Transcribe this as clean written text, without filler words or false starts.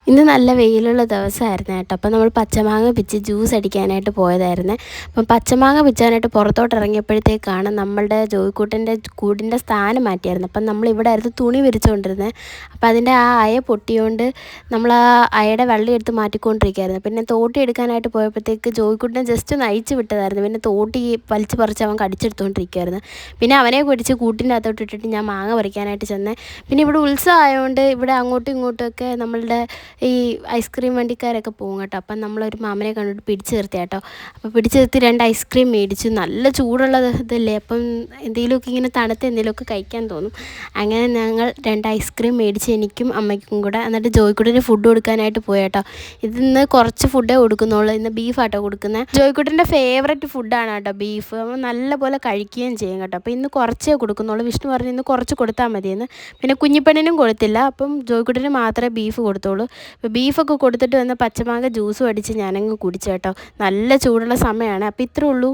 ഇന്ന് നല്ല വെയിലുള്ള ദിവസമായിരുന്നു കേട്ടോ. അപ്പം നമ്മൾ പച്ചമാങ്ങ പിച്ച് ജ്യൂസ് അടിക്കാനായിട്ട് പോയതായിരുന്നു. അപ്പം പച്ചമാങ്ങ പിച്ചാനായിട്ട് പുറത്തോട്ട് ഇറങ്ങിയപ്പോഴത്തേക്കാണ് നമ്മളുടെ ജോയിക്കുട്ടൻ്റെ കൂടിൻ്റെ സ്ഥാനം മാറ്റിയായിരുന്നു. അപ്പം നമ്മളിവിടെ ആയിരുന്നു തുണി വിരിച്ചുകൊണ്ടിരുന്നത്. അപ്പം അതിൻ്റെ ആ അയ പൊട്ടിയോണ്ട് നമ്മൾ ആ അയയുടെ വെള്ളം എടുത്ത് മാറ്റിക്കൊണ്ടിരിക്കുകയായിരുന്നു. പിന്നെ തോട്ടി എടുക്കാനായിട്ട് പോയപ്പോഴത്തേക്ക് ജോയിക്കുട്ടനെ ജസ്റ്റ് ഒന്ന് അയച്ചു വിട്ടതായിരുന്നു. പിന്നെ തോട്ടി വലിച്ച് പറിച്ച് അവൻ കടിച്ചെടുത്തുകൊണ്ടിരിക്കുകയായിരുന്നു. പിന്നെ അവനെ പിടിച്ച് കൂട്ടിൻ്റെ അകത്തോട്ട് ഇട്ടിട്ട് ഞാൻ മാങ്ങ പറിക്കാനായിട്ട് ചെന്നേ. പിന്നെ ഇവിടെ ഉത്സവം ആയതുകൊണ്ട് ഇവിടെ അങ്ങോട്ടും ഇങ്ങോട്ടുമൊക്കെ നമ്മളുടെ ഈ ഐസ്ക്രീം വണ്ടിക്കാരൊക്കെ പോകും കേട്ടോ. അപ്പം നമ്മളൊരു മാമനെ കണ്ടിട്ട് പിടിച്ച് നിർത്തി കേട്ടോ. അപ്പോൾ പിടിച്ച് നിർത്തി 2 ഐസ്ക്രീം മേടിച്ചു. നല്ല ചൂടുള്ള ഇതല്ലേ, അപ്പം എന്തെങ്കിലുമൊക്കെ ഇങ്ങനെ തണുത്ത് എന്തെങ്കിലുമൊക്കെ കഴിക്കാൻ തോന്നും. അങ്ങനെ ഞങ്ങൾ 2 ഐസ്ക്രീം മേടിച്ച് എനിക്കും അമ്മയ്ക്കും കൂടെ. എന്നിട്ട് ജോയിക്കുട്ടന് ഫുഡ് കൊടുക്കാനായിട്ട് പോയി കേട്ടോ. ഇതിന്ന് കുറച്ച് ഫുഡേ കൊടുക്കുന്നുള്ളൂ. ഇന്ന് ബീഫാട്ടോ കൊടുക്കുന്നത്. ജോയിക്കുട്ടൻ്റെ ഫേവററ്റ് ഫുഡാണ് കേട്ടോ ബീഫ്. അവൻ നല്ലപോലെ കഴിക്കുകയും ചെയ്യും കേട്ടോ. അപ്പോൾ ഇന്ന് കുറച്ചേ കൊടുക്കുന്നുള്ളൂ. വിഷ്ണു പറഞ്ഞു ഇന്ന് കുറച്ച് കൊടുത്താൽ മതിയെന്ന്. പിന്നെ കുഞ്ഞിപ്പെണ്ണിനും കൊടുത്തില്ല. അപ്പം ജോയിക്കുട്ടന് മാത്രമേ ബീഫ് കൊടുത്തുള്ളൂ. അപ്പോൾ ബീഫൊക്കെ കൊടുത്തിട്ട് വന്ന് പച്ചമാങ്ങ ജ്യൂസും അടിച്ച് ഞാനങ്ങ് കുടിച്ചു കേട്ടോ. നല്ല ചൂടുള്ള സമയമാണ്. അപ്പോൾ ഇത്രേ ഉള്ളൂ.